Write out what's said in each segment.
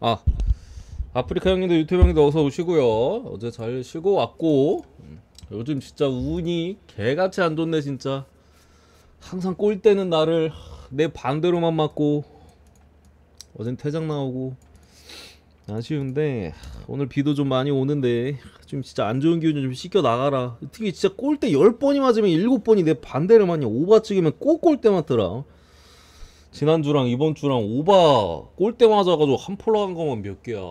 아, 아프리카 형님도 유튜브 형님도 어서 오시고요. 어제 잘 쉬고 왔고, 요즘 진짜 운이 개같이 안 좋네 진짜. 항상 골 때는 나를 내 반대로만 맞고, 어젠 퇴장 나오고 아쉬운데 오늘 비도 좀 많이 오는데 좀 진짜 안 좋은 기운 좀 씻겨 나가라. 특히 진짜 골 때 10번이 맞으면 7번이 내 반대로 맞냐. 오바 찍으면 꼭 골대 맞더라. 지난주랑 이번주랑 오바 골대 맞아가지고 한 폴로 한 거만 몇 개야.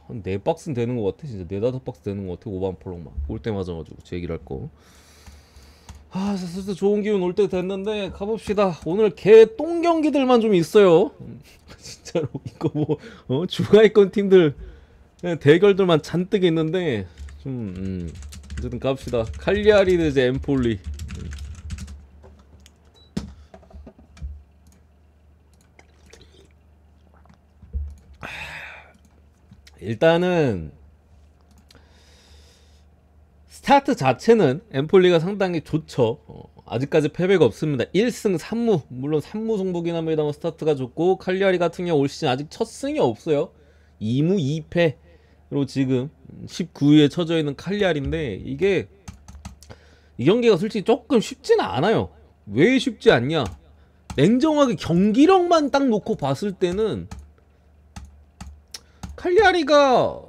한 4박스는 되는 것 같아. 진짜 4-5박스 되는 것 같아. 오바 한 폴로만 골대 맞아가지고 제 얘기를 할거. 아, 슬슬 좋은 기운 올 때 됐는데 가봅시다. 오늘 개 똥 경기들만 좀 있어요. 진짜로 이거 뭐 주가이권 팀들 그냥 대결들만 잔뜩 있는데 좀 어쨌든 갑시다. 칼리아리 대 엠폴리. 일단은 스타트 자체는 엠폴리가 상당히 좋죠. 아직까지 패배가 없습니다. 1승 3무, 물론 3무 승부긴 합니다만 스타트가 좋고, 칼리아리 같은 경우 올 시즌 아직 첫 승이 없어요. 2무 2패로 지금 19위에 처져 있는 칼리아리인데, 이게 이 경기가 솔직히 조금 쉽지는 않아요. 왜 쉽지 않냐? 냉정하게 경기력만 딱 놓고 봤을 때는 칼리아리가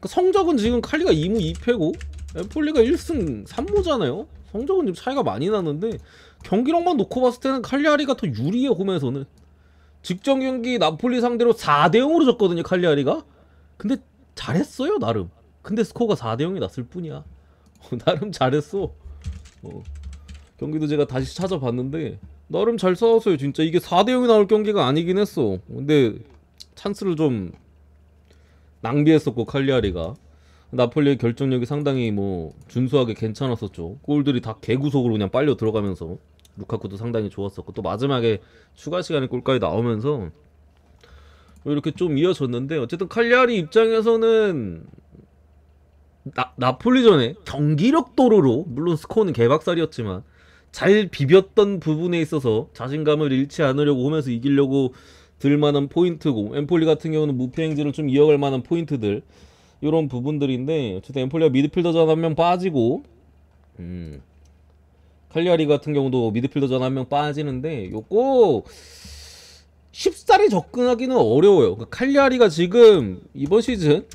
성적은 지금 칼리가 2무 2패고 엠폴리가 1승 3무잖아요. 성적은 좀 차이가 많이 나는데 경기력만 놓고 봤을 때는 칼리아리가 더 유리해. 홈에서는 직전 경기 나폴리 상대로 4대0으로 졌거든요 칼리아리가. 근데 잘했어요 나름. 근데 스코어가 4대0이 났을 뿐이야. 나름 잘했어. 경기도 제가 다시 찾아봤는데 나름 잘 싸웠어요 진짜. 이게 4대0이 나올 경기가 아니긴 했어. 근데 찬스를 좀 낭비했었고 칼리아리가. 나폴리의 결정력이 상당히 뭐 준수하게 괜찮았었죠. 골들이 다 개구석으로 그냥 빨려 들어가면서 루카쿠도 상당히 좋았었고, 또 마지막에 추가 시간에 골까지 나오면서 이렇게 좀 이어졌는데, 어쨌든 칼리아리 입장에서는 나폴리전에 경기력 도로로, 물론 스코어는 개박살이었지만 잘 비볐던 부분에 있어서 자신감을 잃지 않으려고 홈에서 이기려고 들만한 포인트고, 엠폴리 같은 경우는 무패 행진을 좀 이어갈 만한 포인트들, 이런 부분들인데, 어쨌든 엠폴리가 미드필더전 한 명 빠지고, 칼리아리 같은 경우도 미드필더전 한 명 빠지는데, 요거 쉽사리 접근하기는 어려워요. 그러니까 칼리아리가 지금 이번 시즌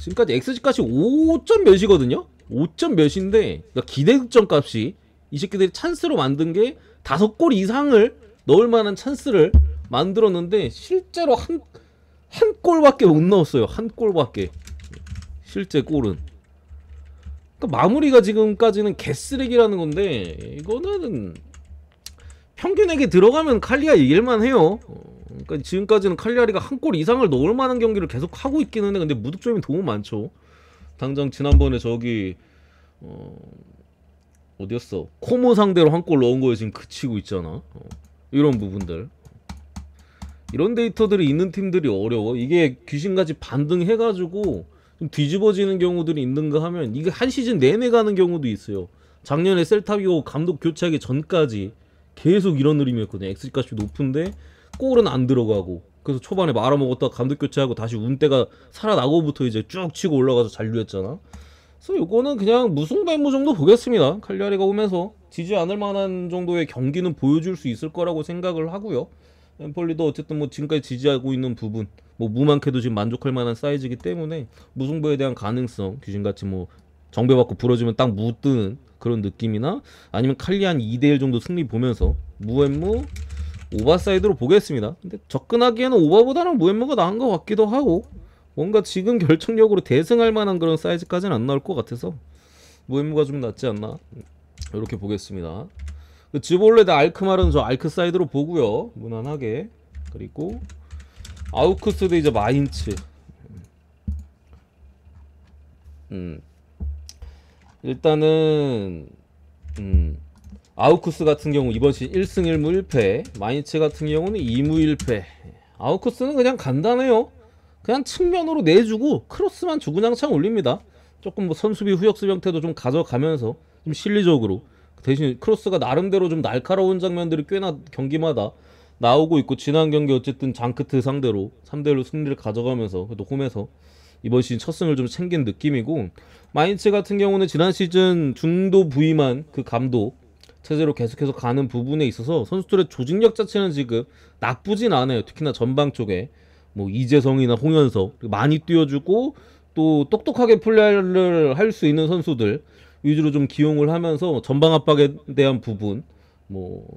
지금까지 XG값이 5점 몇이거든요. 5점 몇인데, 그러니까 기대 득점 값이 이 새끼들이 찬스로 만든 게 5골 이상을 넣을 만한 찬스를 만들었는데 실제로 한 골밖에 못 넣었어요. 한 골밖에. 실제 골은. 그러니까 마무리가 지금까지는 개쓰레기라는 건데, 이거는 평균에게 들어가면 칼리아 이길만 해요. 그러니까 지금까지는 칼리아리가 한 골 이상을 넣을 만한 경기를 계속 하고 있기는 해. 근데 무득점이 너무 많죠. 당장 지난번에 저기 어디였어? 코모 상대로 한 골 넣은 거에 지금 그치고 있잖아. 이런 부분들. 이런 데이터들이 있는 팀들이 어려워. 이게 귀신같이 반등해가지고 좀 뒤집어지는 경우들이 있는가 하면 이게 한 시즌 내내 가는 경우도 있어요. 작년에 셀타비고 감독 교체하기 전까지 계속 이런 흐름이었거든요. XG값이 높은데 골은 안 들어가고, 그래서 초반에 말아먹었다가 감독 교체하고 다시 운대가 살아나고부터 이제 쭉 치고 올라가서 잔류했잖아. 그래서 요거는 그냥 무승부무 정도 보겠습니다. 칼리아리가 오면서 지지 않을 만한 정도의 경기는 보여줄 수 있을 거라고 생각을 하고요. 엠폴리도 어쨌든 뭐 지금까지 지지하고 있는 부분, 뭐 무만쾌도 지금 만족할 만한 사이즈이기 때문에 무승부에 대한 가능성, 귀신같이 뭐 정배받고 부러지면 딱 무뜨는 그런 느낌이나, 아니면 칼리 한 2대1 정도 승리 보면서 무엠무 오바 사이드로 보겠습니다. 근데 접근하기에는 오바보다는 무엠무가 나은 것 같기도 하고, 뭔가 지금 결정력으로 대승할 만한 그런 사이즈까지는 안 나올 것 같아서 무엠무가 좀 낫지 않나, 이렇게 보겠습니다. 즈볼레 대 알크말은 저 알크 사이드로 보고요, 무난하게. 그리고 아우크스 대 이제 마인츠. 일단은 아우크스 같은 경우 이번 시즌 1승 1무 1패, 마인츠 같은 경우는 2무 1패. 아우크스는 그냥 간단해요. 그냥 측면으로 내주고 크로스만 주구장창 올립니다. 조금 뭐 선수비 후역습 형태도 좀 가져가면서 좀 실리적으로, 대신 크로스가 나름대로 좀 날카로운 장면들이 꽤나 경기마다 나오고 있고, 지난 경기 어쨌든 장크트 상대로 3대1로 승리를 가져가면서 그래도 홈에서 이번 시즌 첫 승을 좀 챙긴 느낌이고, 마인츠 같은 경우는 지난 시즌 중도 부임한 그 감독 체제로 계속해서 가는 부분에 있어서 선수들의 조직력 자체는 지금 나쁘진 않아요. 특히나 전방 쪽에 뭐 이재성이나 홍현석 많이 뛰어주고 또 똑똑하게 플레이를 할 수 있는 선수들 위주로 좀 기용을 하면서 전방 압박에 대한 부분, 뭐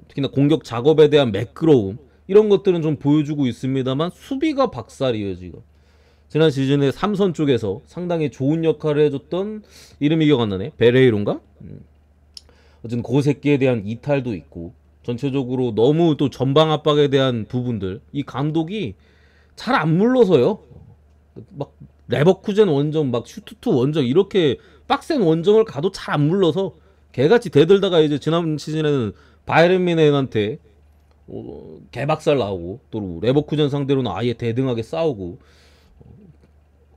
특히나 공격 작업에 대한 매끄러움, 이런 것들은 좀 보여주고 있습니다만 수비가 박살이에요 지금. 지난 시즌에 삼선 쪽에서 상당히 좋은 역할을 해줬던, 이름이 기억 안 나네, 베레이론가? 어쨌든 그 새끼에 대한 이탈도 있고, 전체적으로 너무 또 전방 압박에 대한 부분들, 이 감독이 잘 안 물러서요. 막 레버쿠젠 원정, 막 슈투트 원정, 이렇게 빡센 원정을 가도 잘 안 물러서 개같이 대들다가 이제 지난 시즌에는 바이에른 뮌헨한테 개박살 나오고, 또 레버쿠젠 상대로는 아예 대등하게 싸우고,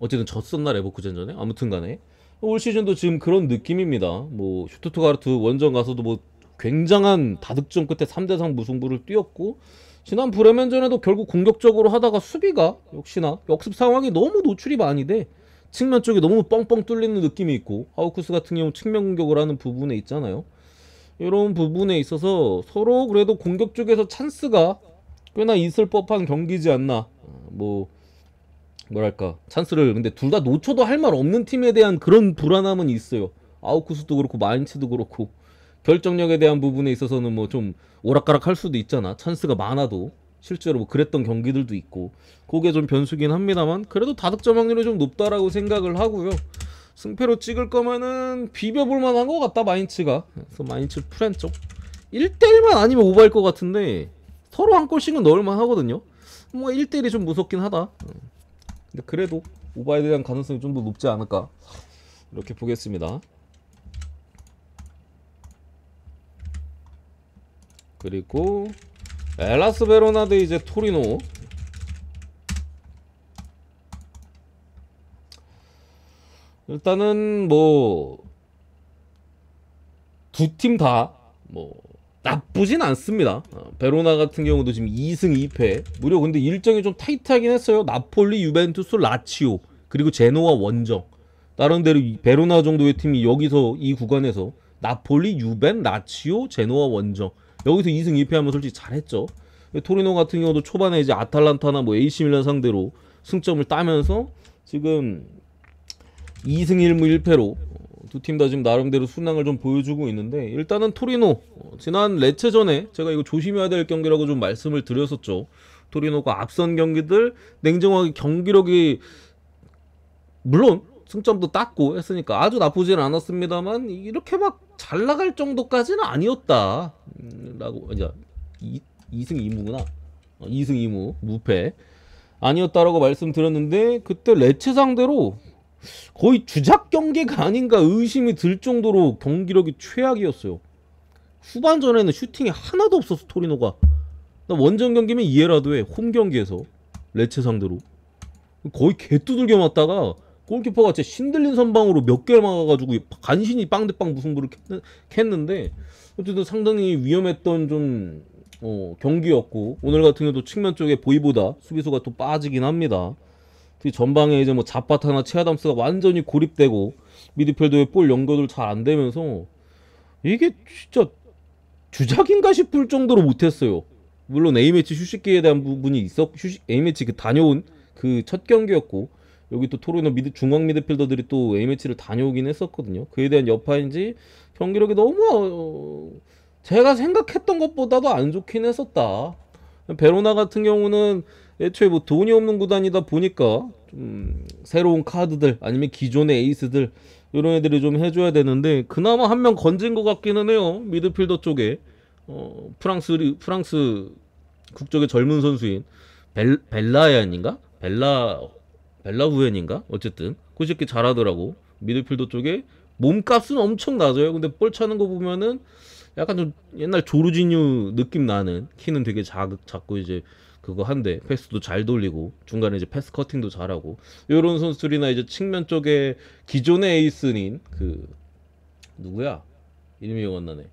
어쨌든 졌었나 레버쿠젠 전에? 아무튼간에 올 시즌도 지금 그런 느낌입니다. 뭐 슈투트가르트 원정 가서도 뭐 굉장한 다득점 끝에 3대3 무승부를 뛰었고, 지난 브레멘전에도 결국 공격적으로 하다가 수비가 역시나 역습 상황이 너무 노출이 많이 돼 측면 쪽이 너무 뻥뻥 뚫리는 느낌이 있고, 하우쿠스 같은 경우 측면 공격을 하는 부분에 있잖아요. 이런 부분에 있어서 서로 그래도 공격 쪽에서 찬스가 꽤나 있을 법한 경기지 않나. 뭐 뭐랄까, 찬스를 근데 둘 다 놓쳐도 할 말 없는 팀에 대한 그런 불안함은 있어요. 아우쿠스도 그렇고 마인츠도 그렇고 결정력에 대한 부분에 있어서는 뭐 좀 오락가락 할 수도 있잖아. 찬스가 많아도 실제로 뭐 그랬던 경기들도 있고, 그게 좀 변수긴 합니다만 그래도 다득점 확률이 좀 높다라고 생각을 하고요. 승패로 찍을 거면은 비벼볼 만한 것 같다 마인츠가. 그래서 마인츠 프렌 쪽 1대1만 아니면 오버할 것 같은데 서로 한 골씩은 넣을만 하거든요. 뭐 1대1이 좀 무섭긴 하다. 근데 그래도 오버에 대한 가능성이 좀 더 높지 않을까, 이렇게 보겠습니다. 그리고 엘라스 베로나 대 이제 토리노. 일단은 뭐 두 팀 다 뭐 나쁘진 않습니다. 베로나 같은 경우도 지금 2승 2패, 무려 근데 일정이 좀 타이트하긴 했어요. 나폴리, 유벤투스, 라치오, 그리고 제노아 원정. 나름대로 베로나 정도의 팀이 여기서 이 구간에서 나폴리, 유벤, 라치오, 제노아 원정, 여기서 2승 2패하면 솔직히 잘했죠. 토리노 같은 경우도 초반에 이제 아탈란타나 뭐 AC 밀란 상대로 승점을 따면서 지금 2승 1무 1패로 두 팀 다 지금 나름대로 순항을 좀 보여주고 있는데, 일단은 토리노 지난 레체전에 제가 이거 조심해야 될 경기라고 좀 말씀을 드렸었죠. 토리노가 앞선 경기들 냉정하게 경기력이 물론 승점도 땄고 했으니까 아주 나쁘진 않았습니다만 이렇게 막 잘 나갈 정도까지는 아니었다 라고, 이제 2승 2무구나. 2승 2무 무패 아니었다라고 말씀드렸는데, 그때 레체 상대로 거의 주작 경기가 아닌가 의심이 들 정도로 경기력이 최악이었어요. 후반전에는 슈팅이 하나도 없었어 토리노가. 나 원정 경기면 이해라도 해. 홈 경기에서 레체 상대로 거의 개두들겨 맞다가 골키퍼가 진짜 신들린 선방으로 몇 개를 막아가지고 간신히 빵대빵 무승부를 캤는데, 어쨌든 상당히 위험했던 좀 경기였고, 오늘 같은 경우도 측면 쪽에 보이보다 수비수가 또 빠지긴 합니다. 특히 전방에 이제 뭐 자파타나 체아담스가 완전히 고립되고 미드필더에 볼 연결도 잘 안 되면서 이게 진짜 주작인가 싶을 정도로 못했어요. 물론 A매치 휴식기에 대한 부분이 A매치 그 다녀온 그 첫 경기였고, 여기 또 토로노 중앙 미드필더들이 또 A매치를 다녀오긴 했었거든요. 그에 대한 여파인지 경기력이 너무 제가 생각했던 것보다도 안 좋긴 했었다. 베로나 같은 경우는 애초에 뭐 돈이 없는 구단이다 보니까 좀 새로운 카드들 아니면 기존의 에이스들 이런 애들이 좀 해줘야 되는데, 그나마 한 명 건진 것 같기는 해요. 미드필더 쪽에 프랑스 국적의 젊은 선수인 벨라얀인가? 벨라후엔인가? 어쨌든 그 새끼 잘하더라고. 미드필더 쪽에 몸값은 엄청 낮아요. 근데 볼 차는 거 보면은 약간 좀 옛날 조르지뉴 느낌 나는, 키는 되게 작고 이제 그거 한데 패스도 잘 돌리고 중간에 이제 패스 커팅도 잘하고, 요런 선수들이나 이제 측면 쪽에 기존의 에이스인 그 누구야? 이름이 기억 안 나네.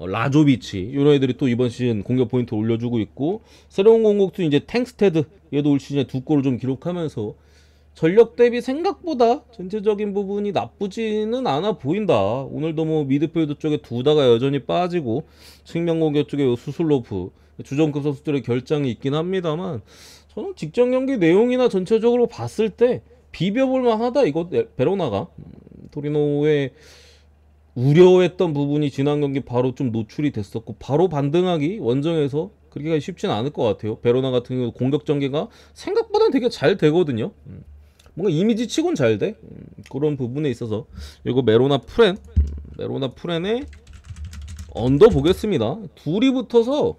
라조비치 이런 애들이 또 이번 시즌 공격 포인트 올려주고 있고, 새로운 공격수 이제 탱스테드 얘도 올 시즌에 2골을 좀 기록하면서 전력 대비 생각보다 전체적인 부분이 나쁘지는 않아 보인다. 오늘도 뭐 미드필더 쪽에 두다가 여전히 빠지고, 측면 공격 쪽에 수슬로프 주전급 선수들의 결장이 있긴 합니다만, 저는 직전 경기 내용이나 전체적으로 봤을 때 비벼볼 만하다. 이거 베로나가 토리노의 우려했던 부분이 지난 경기 바로 좀 노출이 됐었고, 바로 반등하기 원정에서 그렇게 쉽지는 않을 것 같아요. 베로나 같은 경우 공격 전개가 생각보다 되게 잘 되거든요. 뭔가 이미지 치곤 잘 돼. 그런 부분에 있어서 이거 메로나 프렌의 언더 보겠습니다. 둘이 붙어서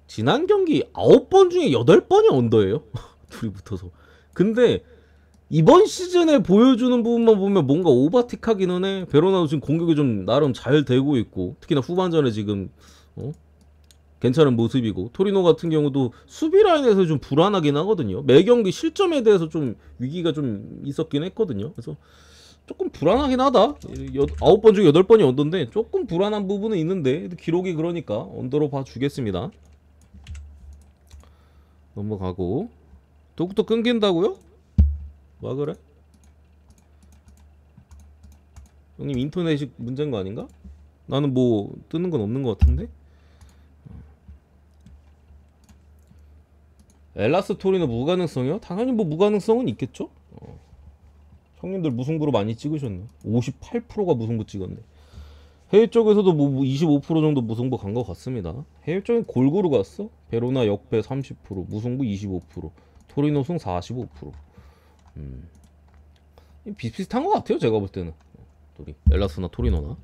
지난 경기 9번 중에 8번이 언더예요. 둘이 붙어서. 근데 이번 시즌에 보여주는 부분만 보면 뭔가 오버틱하기는 해. 베로나도 지금 공격이 좀 나름 잘 되고 있고, 특히나 후반전에 지금 괜찮은 모습이고, 토리노 같은 경우도 수비 라인에서 좀 불안하긴 하거든요. 매 경기 실점에 대해서 좀 위기가 좀 있었긴 했거든요. 그래서 조금 불안하긴 하다. 9번 중에 8번이 언더인데 조금 불안한 부분은 있는데, 기록이 그러니까 언더로 봐주겠습니다. 넘어가고. 독부터 끊긴다고요? 와 그래? 형님 인터넷이 문제인 거 아닌가? 나는 뭐 뜨는 건 없는 것 같은데? 엘라스 토리노 무가능성이요? 당연히 뭐 무가능성은 있겠죠? 형님들 무승부로 많이 찍으셨네. 58%가 무승부 찍었네. 해외 쪽에서도 뭐 25% 정도 무승부 간 것 같습니다. 해외 쪽엔 골고루 갔어. 베로나 역배 30%, 무승부 25%, 토리노 승 45%. 비슷비슷한 것 같아요, 제가 볼 때는. 엘라스나 토리노나.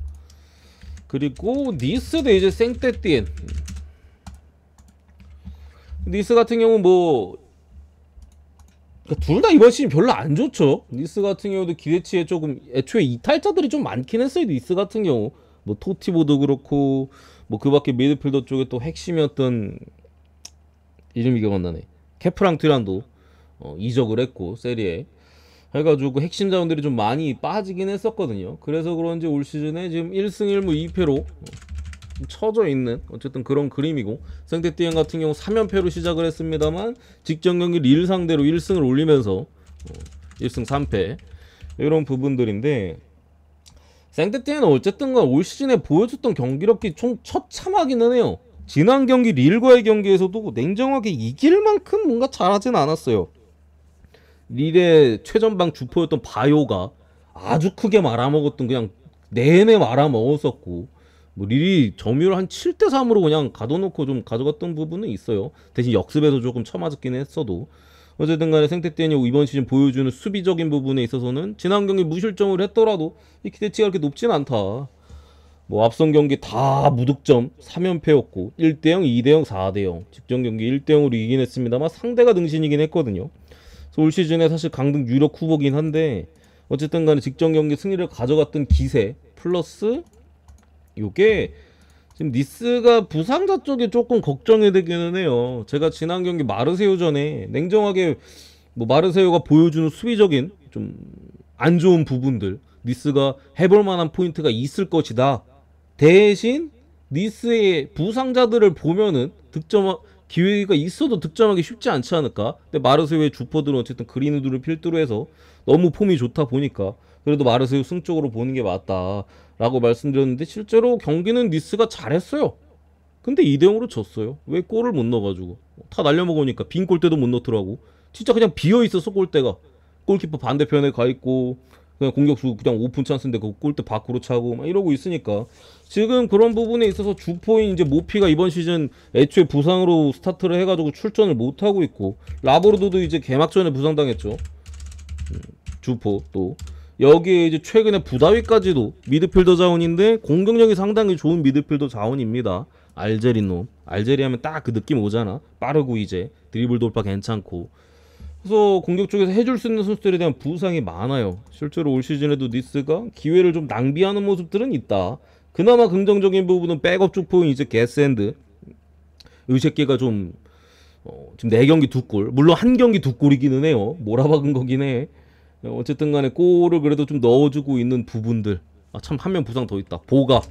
그리고 니스 대 이제 생떼띠엔. 니스 같은 경우 뭐 둘 다 이번 시즌 별로 안 좋죠. 니스 같은 경우도 기대치에 조금 애초에 이탈자들이 좀 많긴 했어요. 니스 같은 경우 뭐 토티보도 그렇고, 뭐 그밖에 미드필더 쪽에 또 핵심이었던 이름이 기억 안 나네. 케프랑 튜란도 이적을 했고 세리에 해가지고 핵심 자원들이 좀 많이 빠지긴 했었거든요. 그래서 그런지 올 시즌에 지금 1승 1무 2패로 처져 있는 어쨌든 그런 그림이고, 생떼띠엔 같은 경우 3연패로 시작을 했습니다만 직전 경기 릴 상대로 1승을 올리면서 1승 3패 이런 부분들인데, 생떼띠엔은 어쨌든 간 올 시즌에 보여줬던 경기력이 좀 처참하기는 해요. 지난 경기 릴과의 경기에서도 냉정하게 이길 만큼 뭔가 잘하진 않았어요. 릴의 최전방 주포였던 바요가 아주 크게 말아먹었던, 그냥 내내 말아먹었었고, 뭐 릴이 점유율 한 7대3으로 그냥 가둬놓고 좀 가져갔던 부분은 있어요. 대신 역습에서 조금 처맞았긴 했어도, 어쨌든 간에 생떼띠엔이 이번 시즌 보여주는 수비적인 부분에 있어서는 지난 경기 무실점을 했더라도 이 기대치가 그렇게 높진 않다. 뭐 앞선 경기 다 무득점 3연패였고 1대0, 2대0, 4대0 직전 경기 1대0으로 이긴 했습니다만 상대가 능신이긴 했거든요. 그래서 올 시즌에 사실 강등 유력 후보긴 한데, 어쨌든 간에 직전 경기 승리를 가져갔던 기세 플러스 요게 지금 니스가 부상자 쪽에 조금 걱정이 되기는 해요. 제가 지난 경기 마르세유전에 냉정하게 뭐 마르세유가 보여주는 수비적인 좀 안 좋은 부분들, 니스가 해볼 만한 포인트가 있을 것이다. 대신 니스의 부상자들을 보면은 득점 기회가 있어도 득점하기 쉽지 않지 않을까. 근데 마르세유의 주포들은 어쨌든 그린우드를 필두로 해서 너무 폼이 좋다 보니까 그래도 마르세유 승 쪽으로 보는 게 맞다 라고 말씀드렸는데, 실제로 경기는 니스가 잘했어요. 근데 2대0으로 졌어요. 왜 골을 못 넣어가지고 다 날려먹으니까. 빈 골대도 못 넣더라고. 진짜 그냥 비어있었어. 골대가 골키퍼 반대편에 가있고, 그냥 공격수 그냥 오픈 찬스인데 그 골대 밖으로 차고 막 이러고 있으니까, 지금 그런 부분에 있어서 주포인 이제 모피가 이번 시즌 애초에 부상으로 스타트를 해가지고 출전을 못하고 있고, 라보르도도 이제 개막전에 부상당했죠. 주포 또 여기에 이제 최근에 부다위까지도 미드필더 자원인데 공격력이 상당히 좋은 미드필더 자원입니다. 알제리놈. 알제리 하면 딱 그 느낌 오잖아. 빠르고 이제 드리블 돌파 괜찮고. 그래서 공격 쪽에서 해줄 수 있는 선수들에 대한 부상이 많아요. 실제로 올 시즌에도 니스가 기회를 좀 낭비하는 모습들은 있다. 그나마 긍정적인 부분은 백업 주포인 이제 게스핸드. 이 새끼가 좀 지금 4경기 2골. 물론 한 경기 2골이기는 해요. 몰아박은 거긴 해. 어쨌든 간에 골을 그래도 좀 넣어주고 있는 부분들. 아, 참 한 명 부상 더 있다. 보가.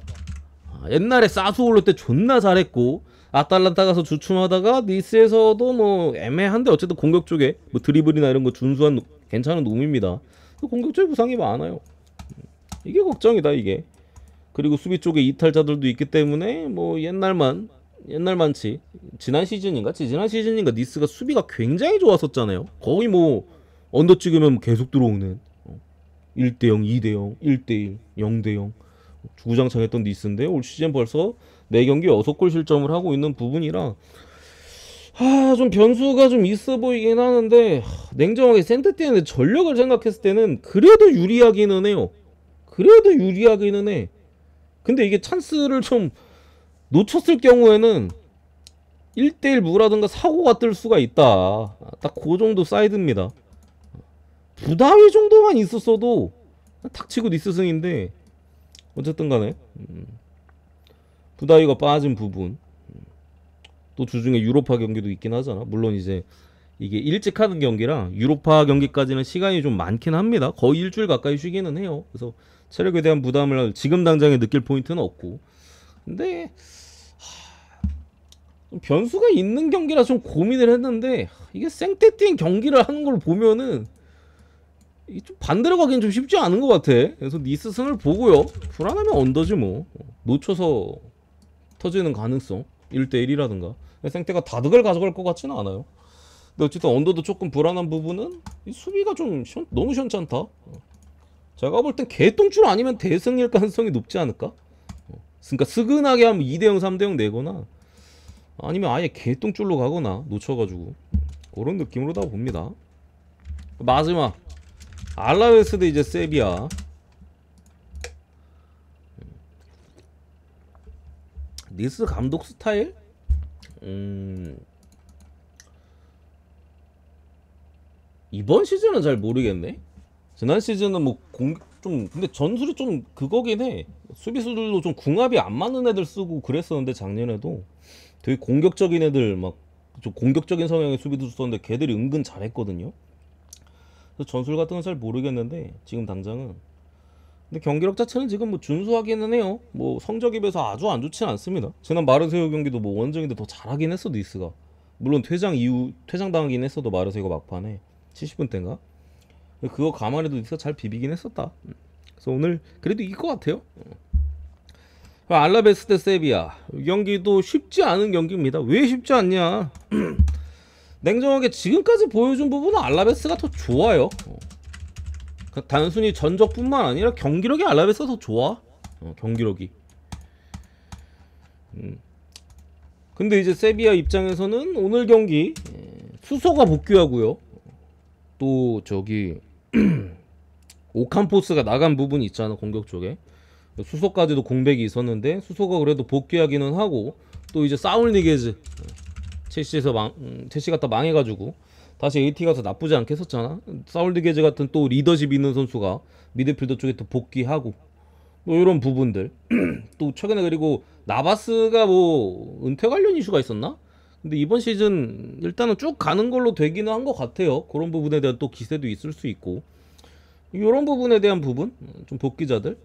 옛날에 사수올로 때 존나 잘했고 아탈란타 가서 주춤하다가 니스에서도 뭐 애매한데 어쨌든 공격 쪽에 뭐 드리블이나 이런 거 준수한 괜찮은 놈입니다. 공격 쪽에 부상이 많아요. 이게 걱정이다 이게. 그리고 수비 쪽에 이탈자들도 있기 때문에 뭐 옛날만치 지난 시즌인가 니스가 수비가 굉장히 좋았었잖아요. 거의 뭐 언더 찍으면 계속 들어오는 1대0, 2대0, 1대1, 0대0 주구장창했던 니스인데 올 시즌 벌써 4경기 6골 실점을 하고 있는 부분이라 좀 변수가 좀 있어 보이긴 하는데 냉정하게 센터티엔의 전력을 생각했을 때는 그래도 유리하기는 해요. 근데 이게 찬스를 좀 놓쳤을 경우에는 1대1 무라든가 사고가 뜰 수가 있다. 딱 그 정도 사이드입니다. 부다위 정도만 있었어도 탁치고 니스승인데 어쨌든 간에 부다위가 빠진 부분 또 주중에 유로파 경기도 있긴 하잖아. 물론 이제 이게 일찍 하는 경기라 유로파 경기까지는 시간이 좀 많긴 합니다. 거의 일주일 가까이 쉬기는 해요. 그래서 체력에 대한 부담을 지금 당장에 느낄 포인트는 없고 근데 변수가 있는 경기라 좀 고민을 했는데 이게 생떼띵 경기를 하는 걸 보면은 좀 반대로 가기엔 좀 쉽지 않은 것 같아. 그래서 니스 승을 보고요. 불안하면 언더지 뭐. 놓쳐서 터지는 가능성 1대1이라든가 생떼가 다득을 가져갈 것 같지는 않아요. 근데 어쨌든 언더도 조금 불안한 부분은 이 수비가 좀 너무 시원찮다. 제가 볼 땐 개똥줄 아니면 대승일 가능성이 높지 않을까? 그러니까 스근하게 하면 2대0 3대0 내거나 아니면 아예 개똥줄로 가거나 놓쳐가지고 그런 느낌으로 다 봅니다. 마지막 알라베스 대 이제 세비야. 니스 감독 스타일? 이번 시즌은 잘 모르겠네. 지난 시즌은 뭐 근데 전술이 좀 그거긴 해. 수비수들도 좀 궁합이 안 맞는 애들 쓰고 그랬었는데 작년에도 되게 공격적인 애들 막 좀 공격적인 성향의 수비수 썼는데 걔들이 은근 잘했거든요. 그래서 전술 같은 건 잘 모르겠는데 지금 당장은 근데 경기력 자체는 지금 뭐 준수하기는 해요. 뭐 성적에 비해서 아주 안 좋진 않습니다. 지난 마르세유 경기도 뭐 원정인데 더 잘하긴 했어 니스가. 물론 퇴장 당하긴 했어도 마르세유가 막판에 70분 대인가 그거 감안해도 니스가 잘 비비긴 했었다. 그래서 오늘 그래도 이길 것 같아요. 알라베스 대 세비야. 이 경기도 쉽지 않은 경기입니다. 왜 쉽지 않냐? 냉정하게 지금까지 보여준 부분은 알라베스가 더 좋아요. 단순히 전적뿐만 아니라 경기력이 알라베스가 더 좋아. 경기력이. 근데 이제 세비야 입장에서는 오늘 경기 수소가 복귀하고요. 또 저기 오캄포스가 나간 부분이 있잖아 공격 쪽에. 수소까지도 공백이 있었는데 수소가 그래도 복귀하기는 하고 또 이제 사울 니게즈 첼시 갔다 망해가지고 다시 AT 가서 나쁘지 않게 했었잖아. 사울 니게즈 같은 또 리더십 있는 선수가 미드필더 쪽에 또 복귀하고 뭐 이런 부분들 또 최근에 그리고 나바스가 뭐 은퇴 관련 이슈가 있었나? 근데 이번 시즌 일단은 쭉 가는 걸로 되기는 한 것 같아요. 그런 부분에 대한 또 기세도 있을 수 있고 이런 부분에 대한 부분 좀 복귀자들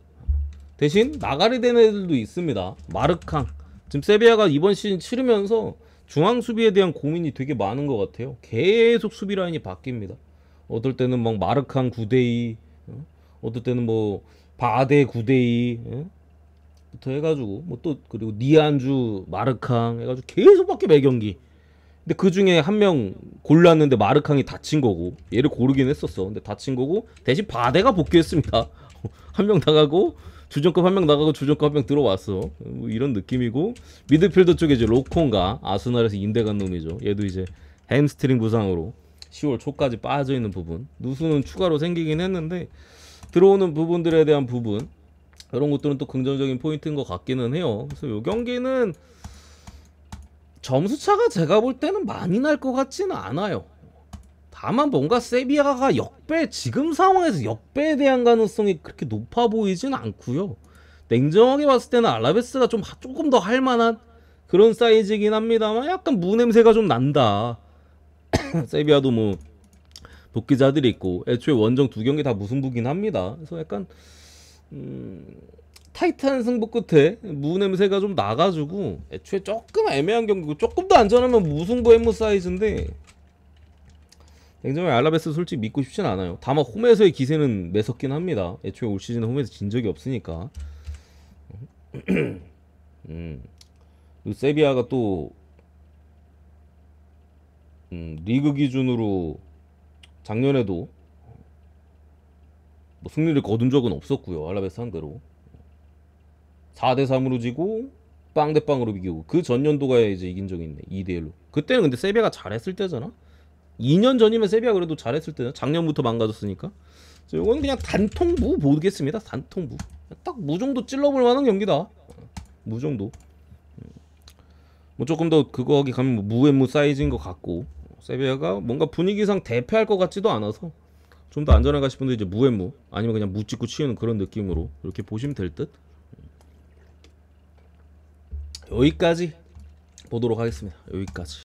대신 나가리 된 애들도 있습니다. 마르캉 지금 세비야가 이번 시즌 치르면서 중앙 수비에 대한 고민이 되게 많은 것 같아요. 계속 수비 라인이 바뀝니다. 어떨 때는 막 마르캉 9대2 어떨 때는 뭐 바데 9대2 부터 해가지고 뭐 또 그리고 니안주 마르캉 해가지고 계속 바뀌어 매 경기. 근데 그 중에 한 명 골랐는데 마르캉이 다친 거고 얘를 고르긴 했었어. 근데 다친 거고 대신 바데가 복귀했습니다. 한 명 나가고 주전급 한 명 나가고 주전급 한 명 들어왔어. 뭐 이런 느낌이고 미드필더 쪽에 이제 로콘가 아스날에서 임대 간 놈이죠. 얘도 이제 햄스트링 부상으로 10월 초까지 빠져 있는 부분 누수는 추가로 생기긴 했는데 들어오는 부분들에 대한 부분 이런 것들은 또 긍정적인 포인트인 것 같기는 해요. 그래서 이 경기는 점수차가 제가 볼 때는 많이 날 것 같지는 않아요. 다만 뭔가 세비야가 지금 상황에서 역배에 대한 가능성이 그렇게 높아 보이진 않고요. 냉정하게 봤을 때는 알라베스가 조금 더 할만한 그런 사이즈이긴 합니다만 약간 무냄새가 좀 난다. 세비야도 뭐 복귀자들이 있고 애초에 원정 2경기 다 무승부긴 합니다. 그래서 약간 타이트한 승부 끝에 무 냄새가 좀 나가지고 애초에 조금 애매한 경기고 조금 더 안전하면 무승부 엠무 사이즈인데 냉정하게 알라베스 솔직히 믿고 싶진 않아요. 다만 홈에서의 기세는 매섭긴 합니다. 애초에 올 시즌에 홈에서 진 적이 없으니까. 그리고 세비야가 또 리그 기준으로 작년에도 뭐 승리를 거둔 적은 없었고요. 알라베스 상대로 4대3으로 지고 빵대빵으로 비기고 그 전년도가 이제 이긴 적이 있네. 2대1로. 그때는 근데 세비야가 잘했을 때잖아. 2년 전이면 세비야 그래도 잘했을 때잖아. 작년부터 망가졌으니까. 이건 그냥 단통무 보겠습니다. 단통무. 딱 무 정도 찔러볼 만한 경기다. 무 정도. 뭐 조금 더 그거 하기 가면 뭐 무앤무 사이즈인 것 같고 세비야가 뭔가 분위기상 대패할 것 같지도 않아서 좀 더 안전할까 싶은데 이제 무앤무 아니면 그냥 무 찍고 치우는 그런 느낌으로 이렇게 보시면 될 듯. 여기까지 보도록 하겠습니다. 여기까지.